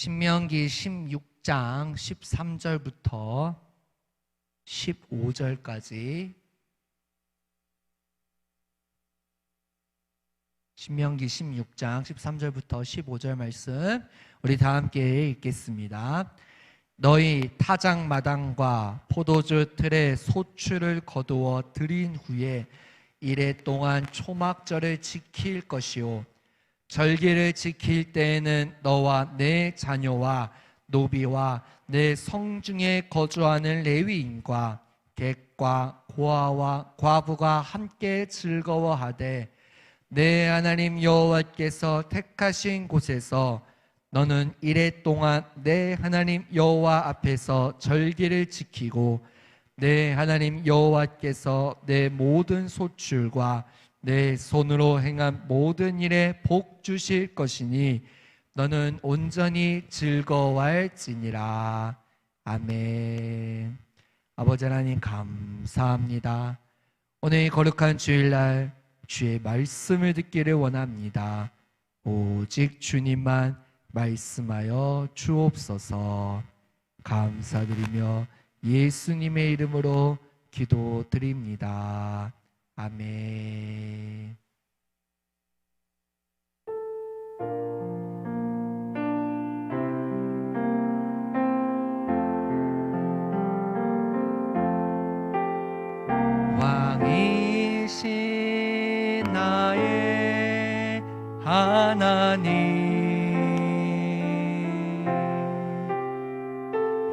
신명기 16장 13절부터 15절까지 신명기 16장 13절부터 15절 말씀 우리 다 함께 읽겠습니다. 너희 타작마당과 포도주 틀에 소출을 거두어 들인 후에 이레 동안 초막절을 지킬 것이요 절기를 지킬 때에는 너와 내 자녀와 노비와 내 성중에 거주하는 레위인과 객과 고아와 과부가 함께 즐거워하되 내 하나님 여호와께서 택하신 곳에서 너는 이레 동안 내 하나님 여호와 앞에서 절기를 지키고 내 하나님 여호와께서 내 모든 소출과 내 손으로 행한 모든 일에 복 주실 것이니 너는 온전히 즐거워할지니라. 아멘. 아버지 하나님 감사합니다. 오늘 이 거룩한 주일날 주의 말씀을 듣기를 원합니다. 오직 주님만 말씀하여 주옵소서. 감사드리며 예수님의 이름으로 기도드립니다. 아멘. 왕이신 나의 하나님,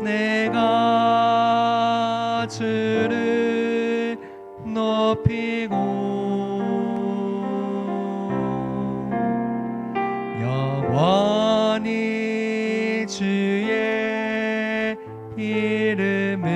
내가 주를 높이고 영원히 주의 이름을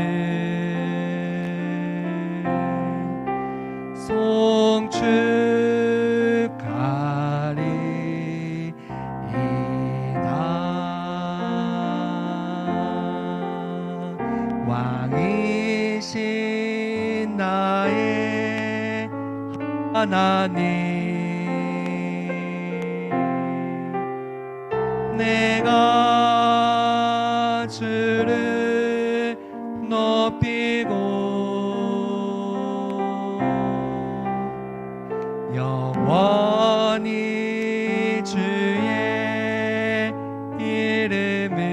송축하리이다. 왕이신 나의 하나님, 내가 주를 높이고 영원히 주의 이름을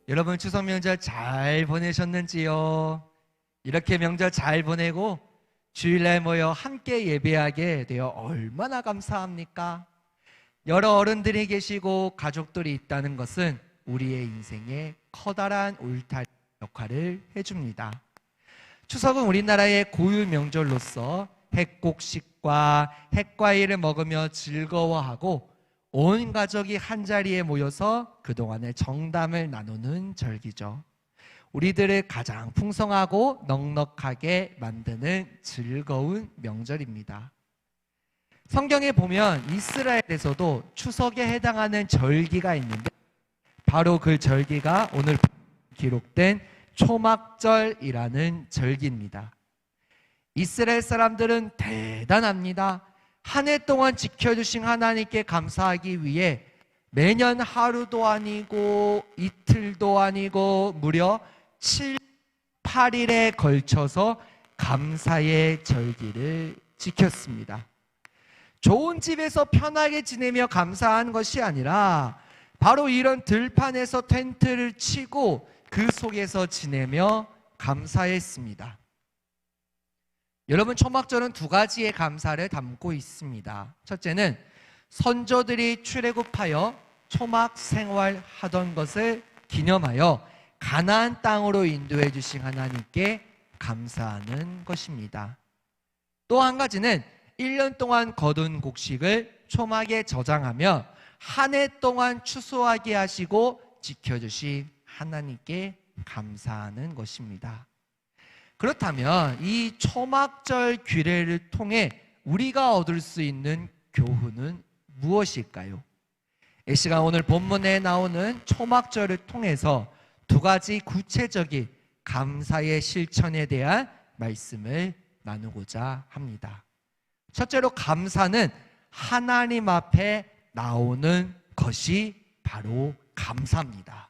여러분 추석 명절 잘 보내셨는지요? 이렇게 명절 잘 보내고 주일날 모여 함께 예배하게 되어 얼마나 감사합니까? 여러 어른들이 계시고 가족들이 있다는 것은 우리의 인생에 커다란 울타리 역할을 해줍니다. 추석은 우리나라의 고유 명절로서 핵곡식과 핵과일을 먹으며 즐거워하고 온 가족이 한자리에 모여서 그동안의 정담을 나누는 절기죠. 우리들을 가장 풍성하고 넉넉하게 만드는 즐거운 명절입니다. 성경에 보면 이스라엘에서도 추석에 해당하는 절기가 있는데 바로 그 절기가 오늘 기록된 초막절이라는 절기입니다. 이스라엘 사람들은 대단합니다. 한 해 동안 지켜주신 하나님께 감사하기 위해 매년 하루도 아니고 이틀도 아니고 무려 7, 8일에 걸쳐서 감사의 절기를 지켰습니다. 좋은 집에서 편하게 지내며 감사한 것이 아니라 바로 이런 들판에서 텐트를 치고 그 속에서 지내며 감사했습니다. 여러분, 초막절은 두 가지의 감사를 담고 있습니다. 첫째는 선조들이 출애굽하여 초막 생활하던 것을 기념하여 가나안 땅으로 인도해 주신 하나님께 감사하는 것입니다. 또 한 가지는 1년 동안 거둔 곡식을 초막에 저장하며 한 해 동안 추수하게 하시고 지켜주신 하나님께 감사하는 것입니다. 그렇다면 이 초막절 규례를 통해 우리가 얻을 수 있는 교훈은 무엇일까요? 이 시간 오늘 본문에 나오는 초막절을 통해서 두 가지 구체적인 감사의 실천에 대한 말씀을 나누고자 합니다. 첫째로 감사는 하나님 앞에 나오는 것이 바로 감사입니다.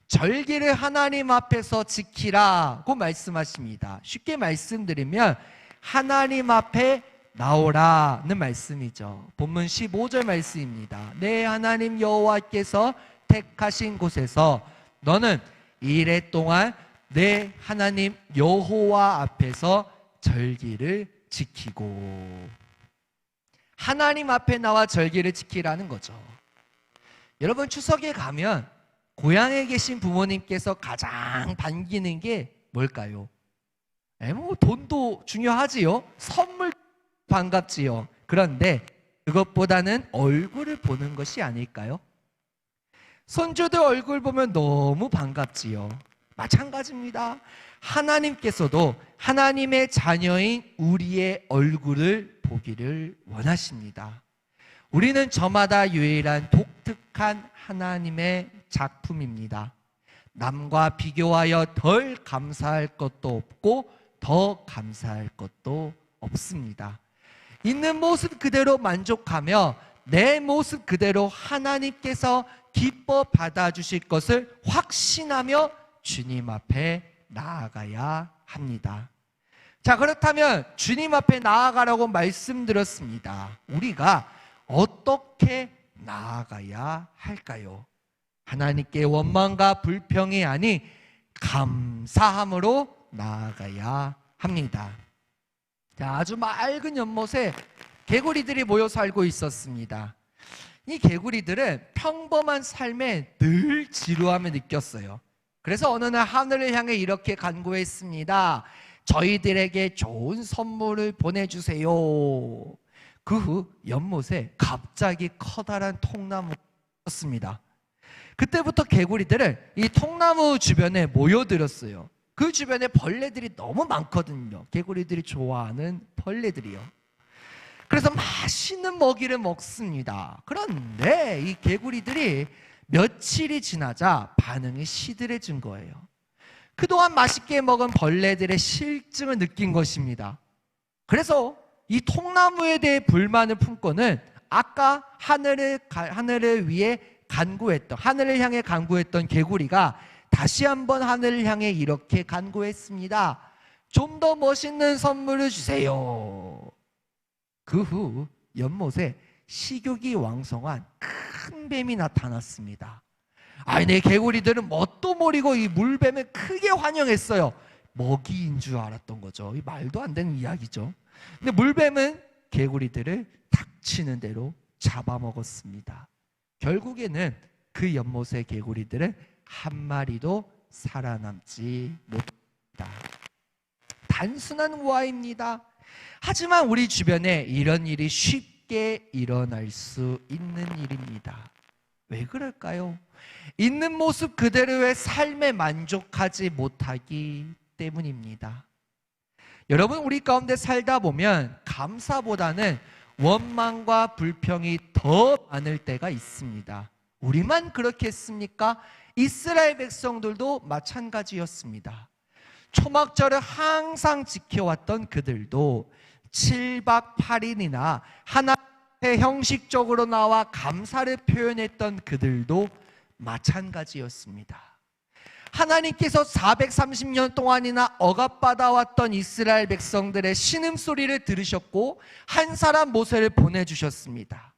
절기를 하나님 앞에서 지키라고 말씀하십니다. 쉽게 말씀드리면 하나님 앞에 나오라는 말씀이죠. 본문 15절 말씀입니다. 내 하나님 여호와께서 택하신 곳에서 너는 이래 동안 내 하나님 여호와 앞에서 절기를 지키고, 하나님 앞에 나와 절기를 지키라는 거죠. 여러분, 추석에 가면 고향에 계신 부모님께서 가장 반기는 게 뭘까요? 돈도 중요하지요. 선물 반갑지요. 그런데 그것보다는 얼굴을 보는 것이 아닐까요? 손주들 얼굴 보면 너무 반갑지요. 마찬가지입니다. 하나님께서도 하나님의 자녀인 우리의 얼굴을 보기를 원하십니다. 우리는 저마다 유일한 독특한 하나님의 작품입니다. 남과 비교하여 덜 감사할 것도 없고 더 감사할 것도 없습니다. 있는 모습 그대로 만족하며 내 모습 그대로 하나님께서 기뻐 받아주실 것을 확신하며 주님 앞에 나아가야 합니다. 자, 그렇다면 주님 앞에 나아가라고 말씀드렸습니다. 우리가 어떻게 나아가야 할까요? 하나님께 원망과 불평이 아닌 감사함으로 나아가야 합니다. 자, 아주 맑은 연못에 개구리들이 모여 살고 있었습니다. 이 개구리들은 평범한 삶에 늘 지루함을 느꼈어요. 그래서 어느 날 하늘을 향해 이렇게 간구했습니다. 저희들에게 좋은 선물을 보내주세요. 그 후 연못에 갑자기 커다란 통나무가 떴습니다. 그때부터 개구리들은 이 통나무 주변에 모여들었어요. 그 주변에 벌레들이 너무 많거든요. 개구리들이 좋아하는 벌레들이요. 그래서 맛있는 먹이를 먹습니다. 그런데 이 개구리들이 며칠이 지나자 반응이 시들해진 거예요. 그동안 맛있게 먹은 벌레들의 실증을 느낀 것입니다. 그래서 이 통나무에 대해 불만을 품고는 아까 하늘을 위해 하늘을 향해 간구했던 개구리가 다시 한번 하늘을 향해 이렇게 간구했습니다. 좀 더 멋있는 선물을 주세요. 그 후 연못에 식욕이 왕성한 큰 뱀이 나타났습니다. 내 개구리들은 뭣도 모르고 이 물뱀을 크게 환영했어요. 먹이인 줄 알았던 거죠. 이 말도 안 되는 이야기죠. 근데 물뱀은 개구리들을 닥치는 대로 잡아먹었습니다. 결국에는 그 연못의 개구리들은 한 마리도 살아남지 못합니다. 단순한 우화입니다. 하지만 우리 주변에 이런 일이 쉽게 일어날 수 있는 일입니다. 왜 그럴까요? 있는 모습 그대로의 삶에 만족하지 못하기 때문입니다. 여러분, 우리 가운데 살다 보면 감사보다는 원망과 불평이 더 많을 때가 있습니다. 우리만 그렇게 했습니까? 이스라엘 백성들도 마찬가지였습니다. 초막절을 항상 지켜왔던 그들도 7박 8일이나 하나님의 형식적으로 나와 감사를 표현했던 그들도 마찬가지였습니다. 하나님께서 430년 동안이나 억압받아왔던 이스라엘 백성들의 신음소리를 들으셨고 한 사람 모세를 보내주셨습니다.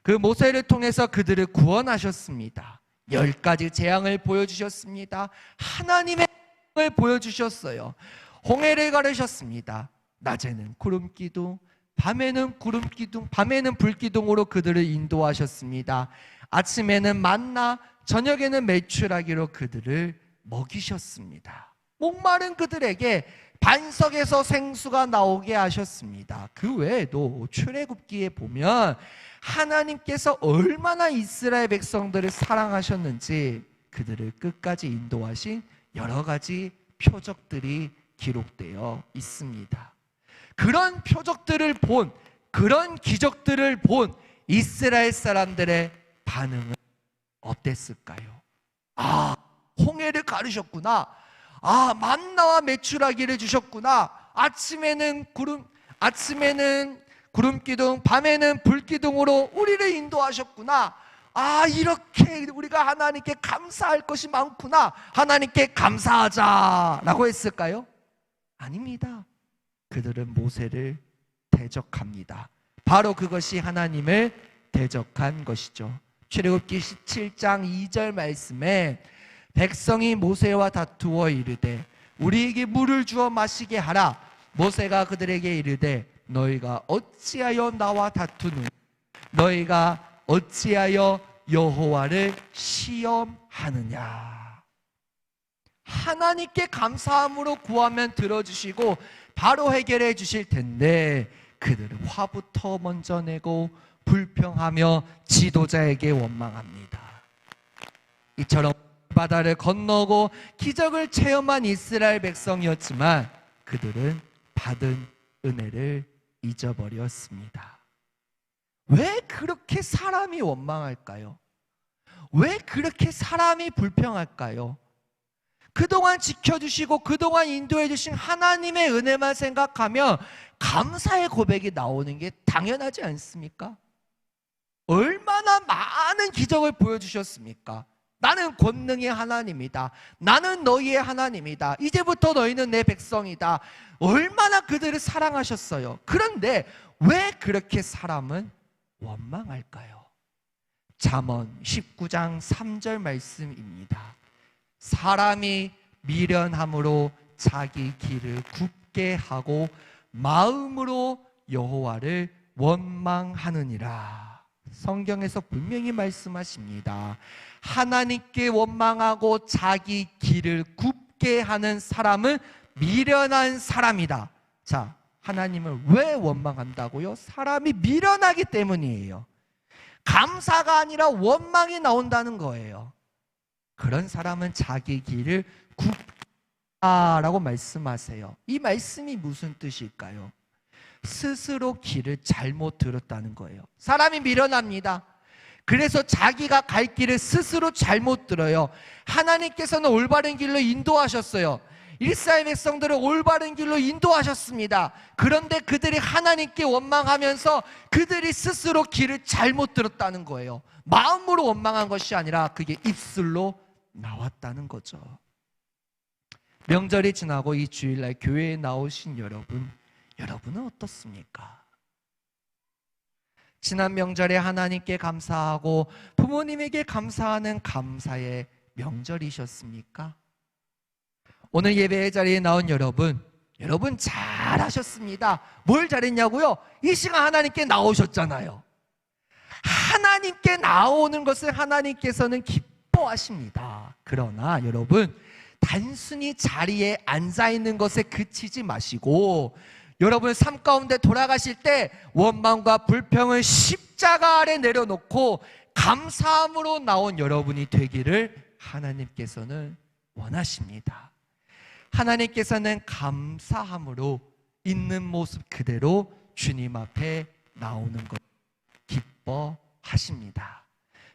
그 모세를 통해서 그들을 구원하셨습니다. 10가지 재앙을 보여주셨습니다. 하나님의 을 보여주셨어요. 홍해를 가르셨습니다. 낮에는 구름 기둥, 밤에는 구름 기둥, 밤에는 불 기둥으로 그들을 인도하셨습니다. 아침에는 만나, 저녁에는 메추라기로 그들을 먹이셨습니다. 목마른 그들에게 반석에서 생수가 나오게 하셨습니다. 그 외에도 출애굽기에 보면 하나님께서 얼마나 이스라엘 백성들을 사랑하셨는지 그들을 끝까지 인도하신 여러 가지 표적들이 기록되어 있습니다. 그런 표적들을 본, 그런 기적들을 본 이스라엘 사람들의 반응은 어땠을까요? 아, 홍해를 가르셨구나. 아, 만나와 메추라기를 주셨구나. 아침에는 구름 기둥, 밤에는 불 기둥으로 우리를 인도하셨구나. 아, 이렇게 우리가 하나님께 감사할 것이 많구나. 하나님께 감사하자라고 했을까요? 아닙니다. 그들은 모세를 대적합니다. 바로 그것이 하나님을 대적한 것이죠. 출애굽기 17장 2절 말씀에 백성이 모세와 다투어 이르되 우리에게 물을 주어 마시게 하라. 모세가 그들에게 이르되 너희가 어찌하여 나와 다투느냐? 너희가 어찌하여 여호와를 시험하느냐? 하나님께 감사함으로 구하면 들어주시고 바로 해결해 주실 텐데 그들은 화부터 먼저 내고 불평하며 지도자에게 원망합니다. 이처럼 바다를 건너고 기적을 체험한 이스라엘 백성이었지만 그들은 받은 은혜를 잊어버렸습니다. 왜 그렇게 사람이 원망할까요? 왜 그렇게 사람이 불평할까요? 그동안 지켜주시고 그동안 인도해 주신 하나님의 은혜만 생각하면 감사의 고백이 나오는 게 당연하지 않습니까? 얼마나 많은 기적을 보여주셨습니까? 나는 권능의 하나님이다. 나는 너희의 하나님이다. 이제부터 너희는 내 백성이다. 얼마나 그들을 사랑하셨어요. 그런데 왜 그렇게 사람은 원망할까요? 잠언 19장 3절 말씀입니다. 사람이 미련함으로 자기 길을 굽게 하고 마음으로 여호와를 원망하느니라. 성경에서 분명히 말씀하십니다. 하나님께 원망하고 자기 길을 굽게 하는 사람은 미련한 사람이다. 자, 하나님을 왜 원망한다고요? 사람이 미련하기 때문이에요. 감사가 아니라 원망이 나온다는 거예요. 그런 사람은 자기 길을 굽다라고 말씀하세요. 이 말씀이 무슨 뜻일까요? 스스로 길을 잘못 들었다는 거예요. 사람이 미련합니다. 그래서 자기가 갈 길을 스스로 잘못 들어요. 하나님께서는 올바른 길로 인도하셨어요. 이스라엘 백성들을 올바른 길로 인도하셨습니다. 그런데 그들이 하나님께 원망하면서 그들이 스스로 길을 잘못 들었다는 거예요. 마음으로 원망한 것이 아니라 그게 입술로 나왔다는 거죠. 명절이 지나고 이 주일날 교회에 나오신 여러분은 어떻습니까? 지난 명절에 하나님께 감사하고 부모님에게 감사하는 감사의 명절이셨습니까? 오늘 예배의 자리에 나온 여러분 잘하셨습니다. 뭘 잘했냐고요? 이 시간 하나님께 나오셨잖아요. 하나님께 나오는 것을 하나님께서는 기뻐하십니다. 그러나 여러분, 단순히 자리에 앉아있는 것에 그치지 마시고 여러분 삶 가운데 돌아가실 때 원망과 불평을 십자가 아래 내려놓고 감사함으로 나온 여러분이 되기를 하나님께서는 원하십니다. 하나님께서는 감사함으로 있는 모습 그대로 주님 앞에 나오는 것 기뻐하십니다.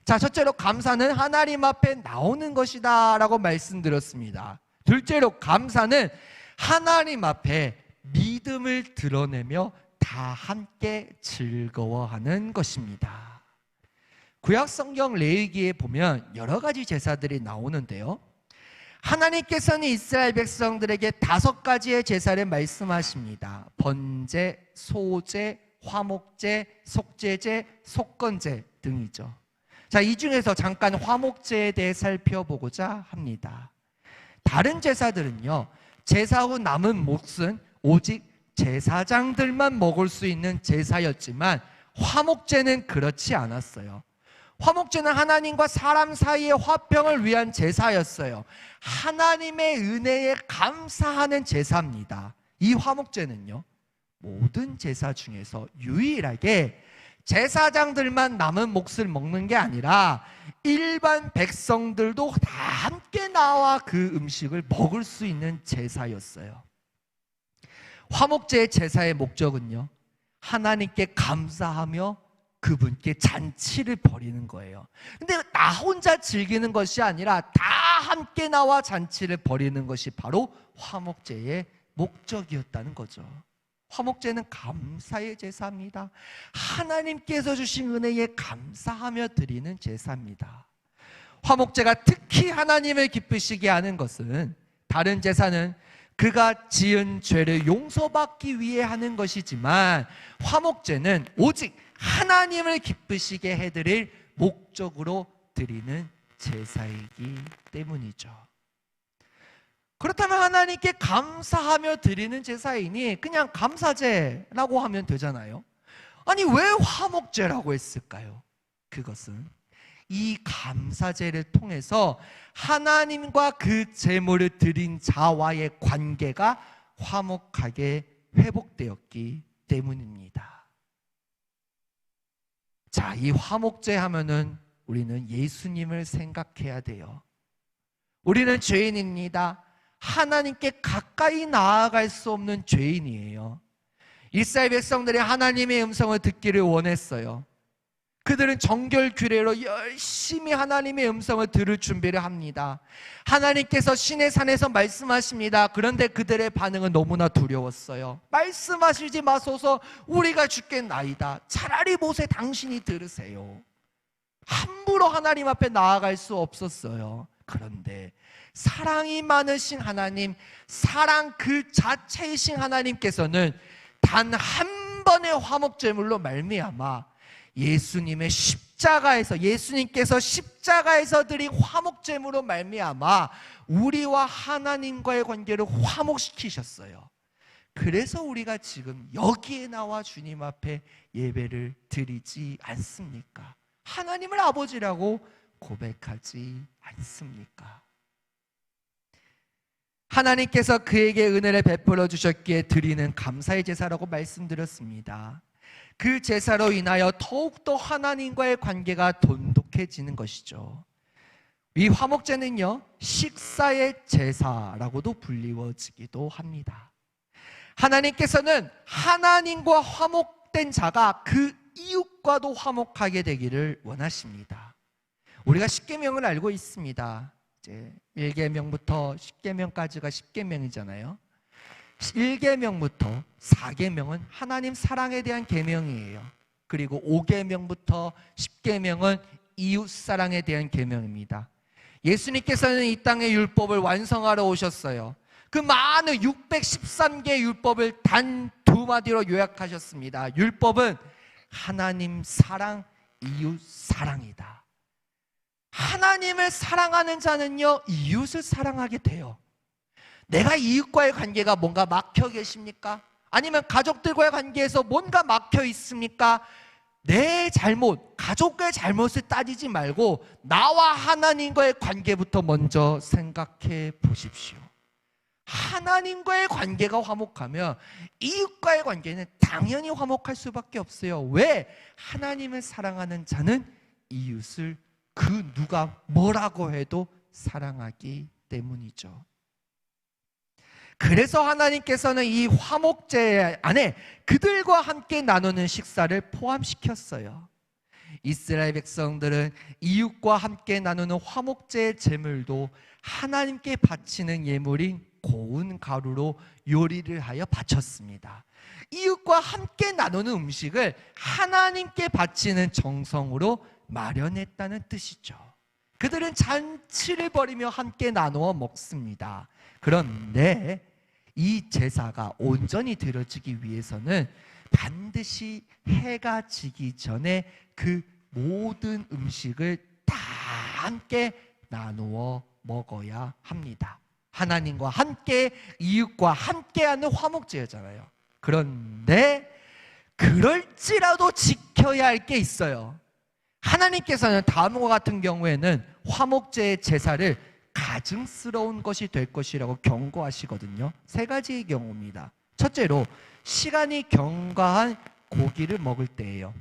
자, 첫째로 감사는 하나님 앞에 나오는 것이다 라고 말씀드렸습니다. 둘째로 감사는 하나님 앞에 믿음을 드러내며 다 함께 즐거워하는 것입니다. 구약 성경 레위기에 보면 여러 가지 제사들이 나오는데요, 하나님께서는 이스라엘 백성들에게 5가지의 제사를 말씀하십니다. 번제, 소제, 화목제, 속죄제, 속건제 등이죠. 자, 이 중에서 잠깐 화목제에 대해 살펴보고자 합니다. 다른 제사들은요, 제사 후 남은 몫은 오직 제사장들만 먹을 수 있는 제사였지만 화목제는 그렇지 않았어요. 화목제는 하나님과 사람 사이의 화평을 위한 제사였어요. 하나님의 은혜에 감사하는 제사입니다. 이 화목제는요, 모든 제사 중에서 유일하게 제사장들만 남은 몫을 먹는 게 아니라 일반 백성들도 다 함께 나와 그 음식을 먹을 수 있는 제사였어요. 화목제의 제사의 목적은요, 하나님께 감사하며 그분께 잔치를 벌이는 거예요. 근데 나 혼자 즐기는 것이 아니라 다 함께 나와 잔치를 벌이는 것이 바로 화목제의 목적이었다는 거죠. 화목제는 감사의 제사입니다. 하나님께서 주신 은혜에 감사하며 드리는 제사입니다. 화목제가 특히 하나님을 기쁘시게 하는 것은, 다른 제사는 그가 지은 죄를 용서받기 위해 하는 것이지만 화목제는 오직 하나님을 기쁘시게 해드릴 목적으로 드리는 제사이기 때문이죠. 그렇다면 하나님께 감사하며 드리는 제사이니 그냥 감사제라고 하면 되잖아요. 아니, 왜 화목제라고 했을까요? 그것은 이 감사제를 통해서 하나님과 그 제물을 드린 자와의 관계가 화목하게 회복되었기 때문입니다. 자, 이 화목제 하면은 우리는 예수님을 생각해야 돼요. 우리는 죄인입니다. 하나님께 가까이 나아갈 수 없는 죄인이에요. 이스라엘 백성들이 하나님의 음성을 듣기를 원했어요. 그들은 정결 규례로 열심히 하나님의 음성을 들을 준비를 합니다. 하나님께서 시내 산에서 말씀하십니다. 그런데 그들의 반응은 너무나 두려웠어요. 말씀하시지 마소서, 우리가 죽겠나이다. 차라리 모세 당신이 들으세요. 함부로 하나님 앞에 나아갈 수 없었어요. 그런데 사랑이 많으신 하나님, 사랑 그 자체이신 하나님께서는 단 한 번의 화목제물로 말미암아 예수님께서 십자가에서 드린 화목제물로 말미암아 우리와 하나님과의 관계를 화목시키셨어요. 그래서 우리가 지금 여기에 나와 주님 앞에 예배를 드리지 않습니까? 하나님을 아버지라고 고백하지 않습니까? 하나님께서 그에게 은혜를 베풀어 주셨기에 드리는 감사의 제사라고 말씀드렸습니다. 그 제사로 인하여 더욱더 하나님과의 관계가 돈독해지는 것이죠. 이 화목제는요, 식사의 제사라고도 불리워지기도 합니다. 하나님께서는 하나님과 화목된 자가 그 이웃과도 화목하게 되기를 원하십니다. 우리가 십계명을 알고 있습니다. 이제 1계명부터 10계명까지가 10계명이잖아요. 1계명부터 4계명은 하나님 사랑에 대한 계명이에요. 그리고 5계명부터 10계명은 이웃 사랑에 대한 계명입니다. 예수님께서는 이 땅의 율법을 완성하러 오셨어요. 그 많은 613개 율법을 단 두 마디로 요약하셨습니다. 율법은 하나님 사랑, 이웃 사랑이다. 하나님을 사랑하는 자는요, 이웃을 사랑하게 돼요. 내가 이웃과의 관계가 뭔가 막혀 계십니까? 아니면 가족들과의 관계에서 뭔가 막혀 있습니까? 내 잘못, 가족의 잘못을 따지지 말고 나와 하나님과의 관계부터 먼저 생각해 보십시오. 하나님과의 관계가 화목하면 이웃과의 관계는 당연히 화목할 수밖에 없어요. 왜? 하나님을 사랑하는 자는 이웃을 그 누가 뭐라고 해도 사랑하기 때문이죠. 그래서 하나님께서는 이 화목제 안에 그들과 함께 나누는 식사를 포함시켰어요. 이스라엘 백성들은 이웃과 함께 나누는 화목제의 제물도 하나님께 바치는 예물인 고운 가루로 요리를 하여 바쳤습니다. 이웃과 함께 나누는 음식을 하나님께 바치는 정성으로 마련했다는 뜻이죠. 그들은 잔치를 벌이며 함께 나누어 먹습니다. 그런데 이 제사가 온전히 드려지기 위해서는 반드시 해가 지기 전에 그 모든 음식을 다 함께 나누어 먹어야 합니다. 하나님과 함께, 이웃과 함께하는 화목제잖아요. 그런데 그럴지라도 지켜야 할 게 있어요. 하나님께서는 다음과 같은 경우에는 화목제의 제사를 가증스러운 것이 될 것이라고 경고하시거든요. 세 가지의 경우입니다. 첫째로, 시간이 경과한 고기를 먹을 때예요.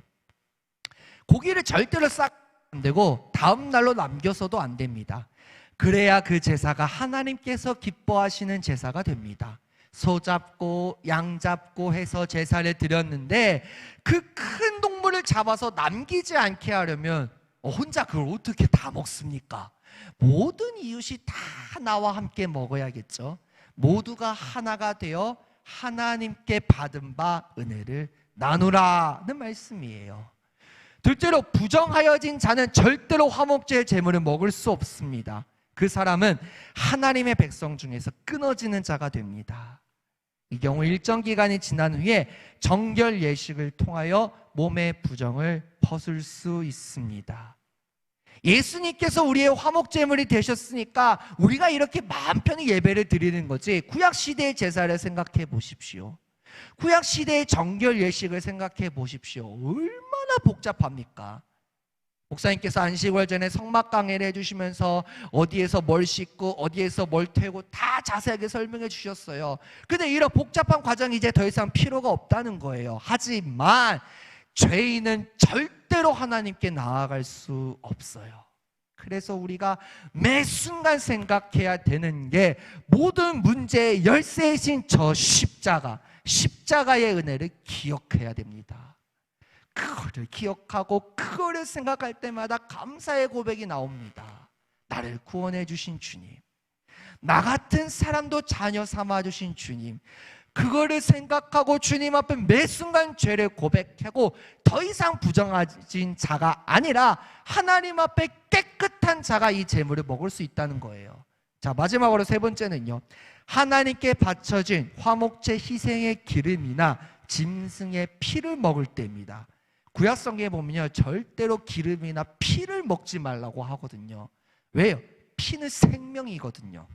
고기를 절대로 싹 안 되고 다음 날로 남겨서도 안 됩니다. 그래야 그 제사가 하나님께서 기뻐하시는 제사가 됩니다. 소 잡고 양 잡고 해서 제사를 드렸는데 그 큰 동물을 잡아서 남기지 않게 하려면 혼자 그걸 어떻게 다 먹습니까? 모든 이웃이 다 나와 함께 먹어야겠죠. 모두가 하나가 되어 하나님께 받은 바 은혜를 나누라는 말씀이에요. 둘째로 부정하여진 자는 절대로 화목제의 제물을 먹을 수 없습니다. 그 사람은 하나님의 백성 중에서 끊어지는 자가 됩니다. 이 경우 일정 기간이 지난 후에 정결 예식을 통하여 몸의 부정을 벗을 수 있습니다. 예수님께서 우리의 화목제물이 되셨으니까 우리가 이렇게 마음 편히 예배를 드리는 거지, 구약시대의 제사를 생각해 보십시오. 구약시대의 정결 예식을 생각해 보십시오. 얼마나 복잡합니까? 목사님께서 안식월 전에 성막 강해를 해주시면서 어디에서 뭘 씻고 어디에서 뭘 태우고 다 자세하게 설명해 주셨어요. 근데 이런 복잡한 과정이 이제 더 이상 필요가 없다는 거예요. 하지만 죄인은 절대로 하나님께 나아갈 수 없어요. 그래서 우리가 매 순간 생각해야 되는 게 모든 문제의 열쇠이신 저 십자가의 은혜를 기억해야 됩니다. 그거를 기억하고 그거를 생각할 때마다 감사의 고백이 나옵니다. 나를 구원해 주신 주님, 나 같은 사람도 자녀 삼아 주신 주님, 그거를 생각하고 주님 앞에 매 순간 죄를 고백하고 더 이상 부정하진 자가 아니라 하나님 앞에 깨끗한 자가 이 제물을 먹을 수 있다는 거예요. 자, 마지막으로 세 번째는요, 하나님께 바쳐진 화목제 희생의 기름이나 짐승의 피를 먹을 때입니다. 구약성경에 보면요, 절대로 기름이나 피를 먹지 말라고 하거든요. 왜요? 피는 생명이거든요.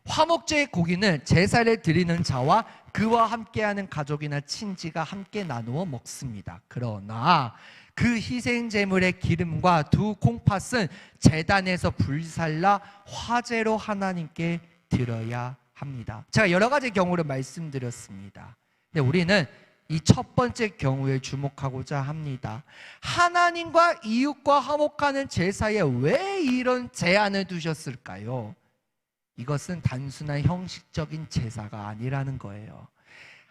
화목제의 고기는 제사를 드리는 자와 그와 함께하는 가족이나 친지가 함께 나누어 먹습니다. 그러나 그 희생제물의 기름과 두 콩팥은 제단에서 불살라 화제로 하나님께 드려야 합니다. 제가 여러 가지 경우를 말씀드렸습니다. 근데 우리는 이 첫 번째 경우에 주목하고자 합니다. 하나님과 이웃과 화목하는 제사에 왜 이런 제한을 두셨을까요? 이것은 단순한 형식적인 제사가 아니라는 거예요.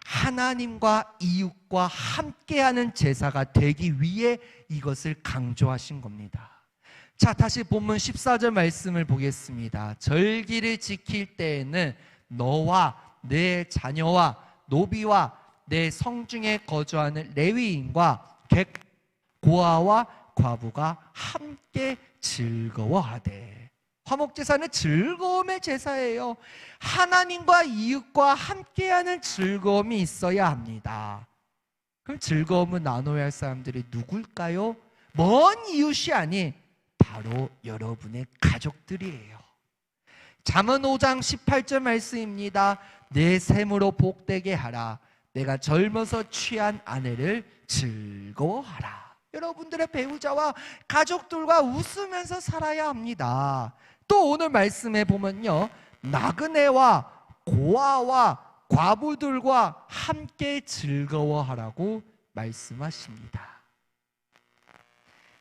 하나님과 이웃과 함께하는 제사가 되기 위해 이것을 강조하신 겁니다. 자, 다시 본문 14절 말씀을 보겠습니다. 절기를 지킬 때에는 너와 내 자녀와 노비와 내 성중에 거주하는 레위인과 객, 고아와 과부가 함께 즐거워하되. 화목제사는 즐거움의 제사예요. 하나님과 이웃과 함께하는 즐거움이 있어야 합니다. 그럼 즐거움을 나눠야 할 사람들이 누굴까요? 먼 이웃이 아닌 바로 여러분의 가족들이에요. 잠언 5장 18절 말씀입니다. 내 샘으로 복되게 하라. 내가 젊어서 취한 아내를 즐거워하라. 여러분들의 배우자와 가족들과 웃으면서 살아야 합니다. 또 오늘 말씀에 보면요, 나그네와 고아와 과부들과 함께 즐거워하라고 말씀하십니다.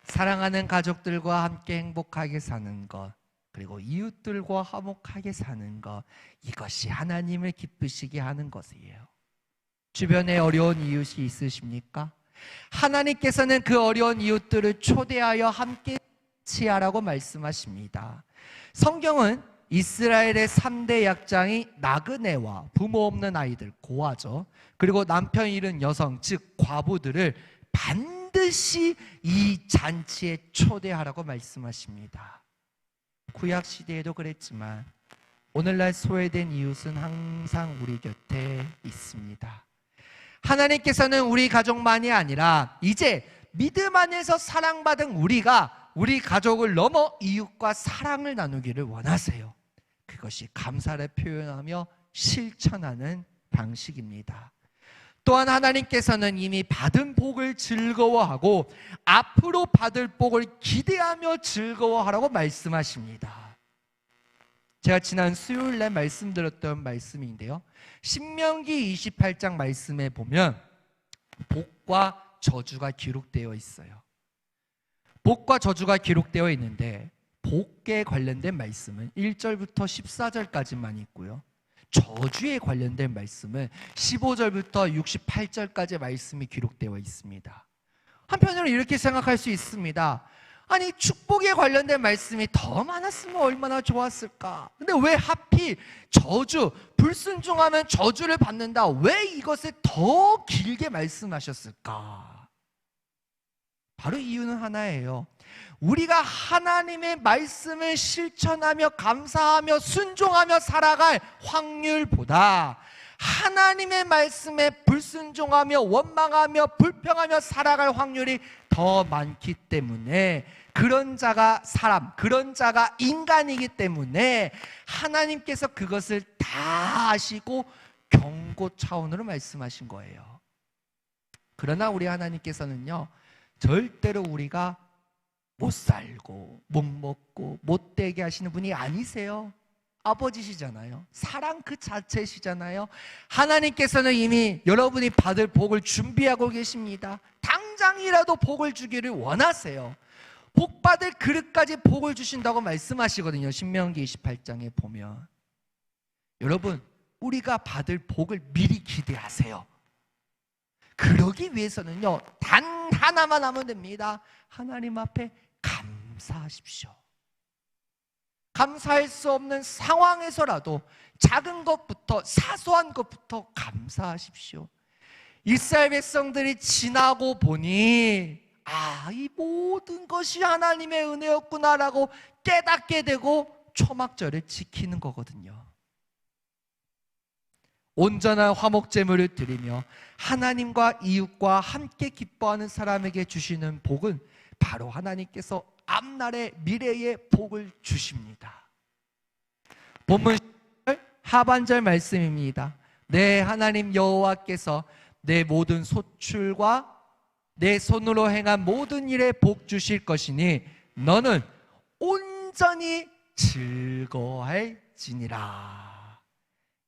사랑하는 가족들과 함께 행복하게 사는 것, 그리고 이웃들과 화목하게 사는 것, 이것이 하나님을 기쁘시게 하는 것이에요. 주변에 어려운 이웃이 있으십니까? 하나님께서는 그 어려운 이웃들을 초대하여 함께 치하라고 말씀하십니다. 성경은 이스라엘의 3대 약장이 나그네와 부모 없는 아이들, 고아죠. 그리고 남편 잃은 여성, 즉 과부들을 반드시 이 잔치에 초대하라고 말씀하십니다. 구약 시대에도 그랬지만 오늘날 소외된 이웃은 항상 우리 곁에 있습니다. 하나님께서는 우리 가족만이 아니라 이제 믿음 안에서 사랑받은 우리가 우리 가족을 넘어 이웃과 사랑을 나누기를 원하세요. 그것이 감사를 표현하며 실천하는 방식입니다. 또한 하나님께서는 이미 받은 복을 즐거워하고 앞으로 받을 복을 기대하며 즐거워하라고 말씀하십니다. 제가 지난 수요일 날 말씀드렸던 말씀인데요, 신명기 28장 말씀에 보면 복과 저주가 기록되어 있어요. 복과 저주가 기록되어 있는데 복에 관련된 말씀은 1절부터 14절까지만 있고요, 저주에 관련된 말씀은 15절부터 68절까지 말씀이 기록되어 있습니다. 한편으로 이렇게 생각할 수 있습니다. 아니, 축복에 관련된 말씀이 더 많았으면 얼마나 좋았을까? 근데 왜 하필 저주, 불순종하면 저주를 받는다, 왜 이것을 더 길게 말씀하셨을까? 바로 이유는 하나예요. 우리가 하나님의 말씀을 실천하며 감사하며 순종하며 살아갈 확률보다 하나님의 말씀에 불순종하며 원망하며 불평하며 살아갈 확률이 더 많기 때문에, 그런 자가 사람, 그런 자가 인간이기 때문에 하나님께서 그것을 다 아시고 경고 차원으로 말씀하신 거예요. 그러나 우리 하나님께서는요, 절대로 우리가 못 살고 못 먹고 못 되게 하시는 분이 아니세요. 아버지시잖아요. 사랑 그 자체시잖아요. 하나님께서는 이미 여러분이 받을 복을 준비하고 계십니다. 당장이라도 복을 주기를 원하세요. 복 받을 그릇까지 복을 주신다고 말씀하시거든요. 신명기 28장에 보면. 여러분, 우리가 받을 복을 미리 기대하세요. 그러기 위해서는요, 단 하나만 하면 됩니다. 하나님 앞에 감사하십시오. 감사할 수 없는 상황에서라도 작은 것부터, 사소한 것부터 감사하십시오. 이스라엘 백성들이 지나고 보니 이 모든 것이 하나님의 은혜였구나라고 깨닫게 되고 초막절을 지키는 거거든요. 온전한 화목제물을 드리며 하나님과 이웃과 함께 기뻐하는 사람에게 주시는 복은 바로 하나님께서 앞날의 미래의 복을 주십니다. 본문 하반절 말씀입니다. 내 하나님 여호와께서 내 모든 소출과 내 손으로 행한 모든 일에 복 주실 것이니 너는 온전히 즐거워할지니라.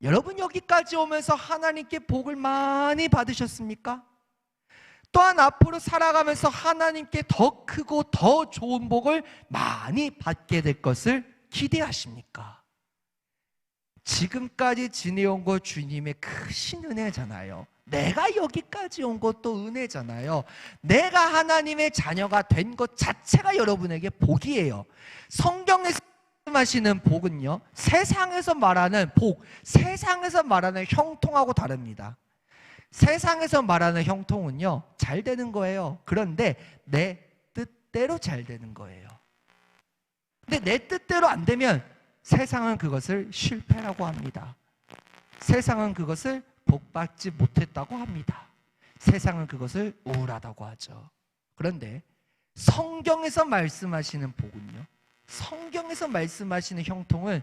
여러분, 여기까지 오면서 하나님께 복을 많이 받으셨습니까? 또한 앞으로 살아가면서 하나님께 더 크고 더 좋은 복을 많이 받게 될 것을 기대하십니까? 지금까지 지내온 것 주님의 크신 은혜잖아요. 내가 여기까지 온 것도 은혜잖아요. 내가 하나님의 자녀가 된 것 자체가 여러분에게 복이에요. 성경에서 말씀하시는 복은요, 세상에서 말하는 복, 세상에서 말하는 형통하고 다릅니다. 세상에서 말하는 형통은요, 잘 되는 거예요. 그런데 내 뜻대로 잘 되는 거예요. 근데 내 뜻대로 안 되면 세상은 그것을 실패라고 합니다. 세상은 그것을 복받지 못했다고 합니다. 세상은 그것을 우울하다고 하죠. 그런데 성경에서 말씀하시는 복은요, 성경에서 말씀하시는 형통은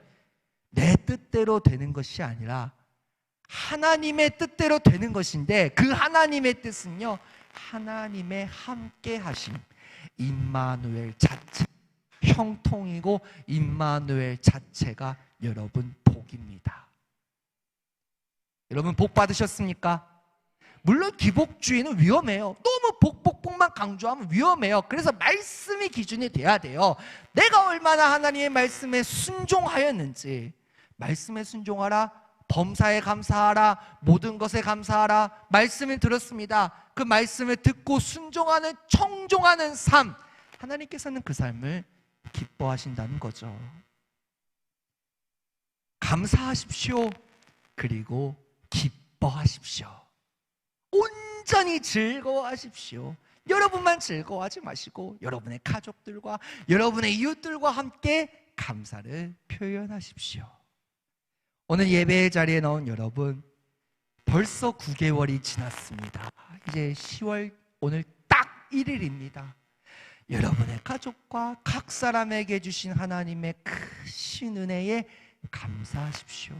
내 뜻대로 되는 것이 아니라 하나님의 뜻대로 되는 것인데, 그 하나님의 뜻은요, 하나님의 함께 하심, 임마누엘 자체, 형통이고 임마누엘 자체가 여러분 복입니다. 여러분, 복 받으셨습니까? 물론 기복주의는 위험해요. 너무 복만 강조하면 위험해요. 그래서 말씀이 기준이 돼야 돼요. 내가 얼마나 하나님의 말씀에 순종하였는지. 말씀에 순종하라, 범사에 감사하라, 모든 것에 감사하라. 말씀을 들었습니다. 그 말씀을 듣고 순종하는, 청종하는 삶, 하나님께서는 그 삶을 기뻐하신다는 거죠. 감사하십시오. 그리고 기뻐하십시오. 온전히 즐거워하십시오. 여러분만 즐거워하지 마시고 여러분의 가족들과 여러분의 이웃들과 함께 감사를 표현하십시오. 오늘 예배의 자리에 나온 여러분, 벌써 9개월이 지났습니다. 이제 10월 오늘 딱 1일입니다. 여러분의 가족과 각 사람에게 주신 하나님의 크신 은혜에 감사하십시오.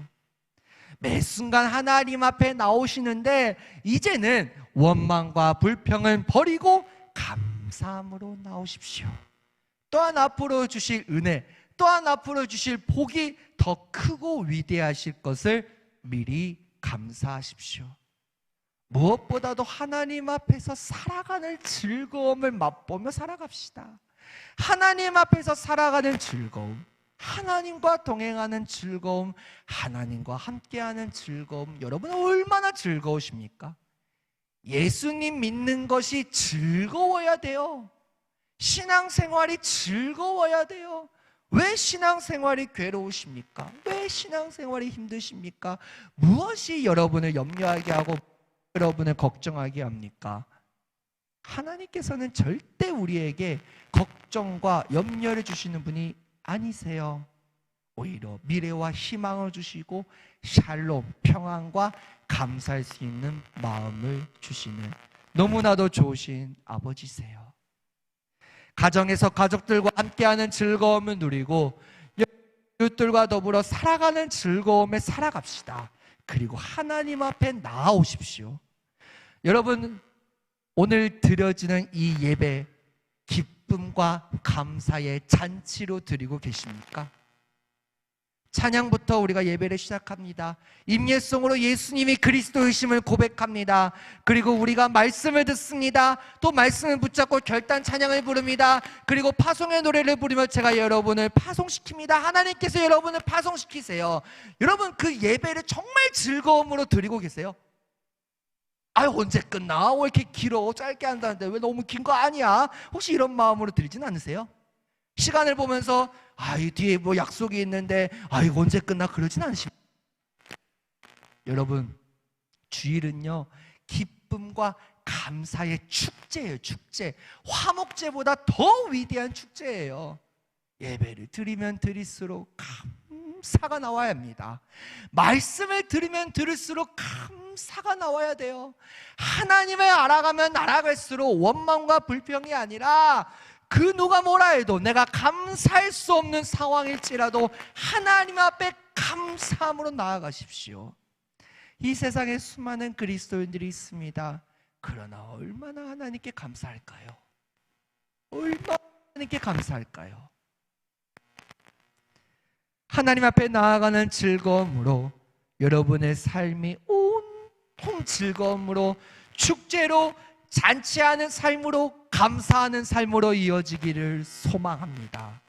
매 순간 하나님 앞에 나오시는데 이제는 원망과 불평은 버리고 감사함으로 나오십시오. 또한 앞으로 주실 은혜, 또한 앞으로 주실 복이 더 크고 위대하실 것을 미리 감사하십시오. 무엇보다도 하나님 앞에서 살아가는 즐거움을 맛보며 살아갑시다. 하나님 앞에서 살아가는 즐거움, 하나님과 동행하는 즐거움, 하나님과 함께하는 즐거움, 여러분 얼마나 즐거우십니까? 예수님 믿는 것이 즐거워야 돼요. 신앙생활이 즐거워야 돼요. 왜 신앙생활이 괴로우십니까? 왜 신앙생활이 힘드십니까? 무엇이 여러분을 염려하게 하고 여러분을 걱정하게 합니까? 하나님께서는 절대 우리에게 걱정과 염려를 주시는 분이 아니세요. 오히려 미래와 희망을 주시고 샬롬, 평안과 감사할 수 있는 마음을 주시는 너무나도 좋으신 아버지세요. 가정에서 가족들과 함께하는 즐거움을 누리고 이웃들과 더불어 살아가는 즐거움에 살아갑시다. 그리고 하나님 앞에 나아오십시오. 여러분, 오늘 드려지는 이 예배 기쁨과 감사의 잔치로 드리고 계십니까? 찬양부터 우리가 예배를 시작합니다. 임예송으로 예수님이 그리스도이심을 고백합니다. 그리고 우리가 말씀을 듣습니다. 또 말씀을 붙잡고 결단 찬양을 부릅니다. 그리고 파송의 노래를 부르며 제가 여러분을 파송시킵니다. 하나님께서 여러분을 파송시키세요. 여러분, 그 예배를 정말 즐거움으로 드리고 계세요? 아유, 언제 끝나? 왜 이렇게 길어? 짧게 한다는데 왜 너무 긴 거 아니야? 혹시 이런 마음으로 드리진 않으세요? 시간을 보면서 이 뒤에 뭐 약속이 있는데 이거 언제 끝나? 그러진 않으십니까? 여러분, 주일은요 기쁨과 감사의 축제예요. 축제. 화목제보다 더 위대한 축제예요. 예배를 드리면 드릴수록 감사가 나와야 합니다. 말씀을 들으면 들을수록 감사가 나와야 돼요. 하나님을 알아가면 알아갈수록 원망과 불평이 아니라 그 누가 뭐라 해도 내가 감사할 수 없는 상황일지라도 하나님 앞에 감사함으로 나아가십시오. 이 세상에 수많은 그리스도인들이 있습니다. 그러나 얼마나 하나님께 감사할까요? 얼마나 하나님께 감사할까요? 하나님 앞에 나아가는 즐거움으로 여러분의 삶이 온통 즐거움으로 축제로 잔치하는 삶으로 감사하는 삶으로 이어지기를 소망합니다.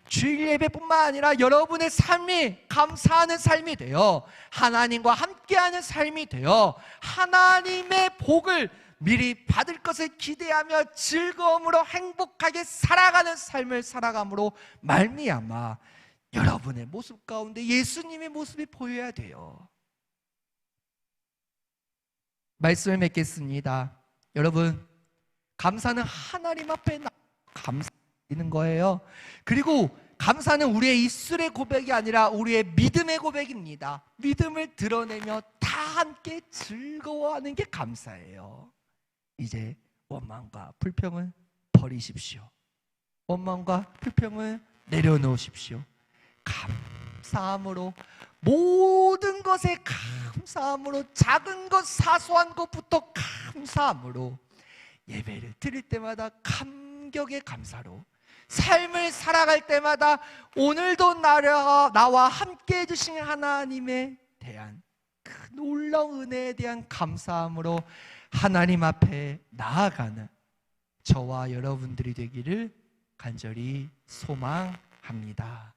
주일 예배뿐만 아니라 여러분의 삶이 감사하는 삶이 되어 하나님과 함께하는 삶이 되어 하나님의 복을 미리 받을 것을 기대하며 즐거움으로 행복하게 살아가는 삶을 살아감으로 말미암아 여러분의 모습 가운데 예수님의 모습이 보여야 돼요. 말씀을 맺겠습니다. 여러분, 감사는 하나님 앞에 감사드리는 거예요. 그리고 감사는 우리의 입술의 고백이 아니라 우리의 믿음의 고백입니다. 믿음을 드러내며 다 함께 즐거워하는 게 감사예요. 이제 원망과 불평을 버리십시오. 원망과 불평을 내려놓으십시오. 감사함으로, 모든 것에 감사함으로, 작은 것 사소한 것부터 감사함으로 예배를 드릴 때마다 감격의 감사로, 삶을 살아갈 때마다 오늘도 나와 함께 해주신 하나님에 대한 그 놀라운 은혜에 대한 감사함으로 하나님 앞에 나아가는 저와 여러분들이 되기를 간절히 소망합니다.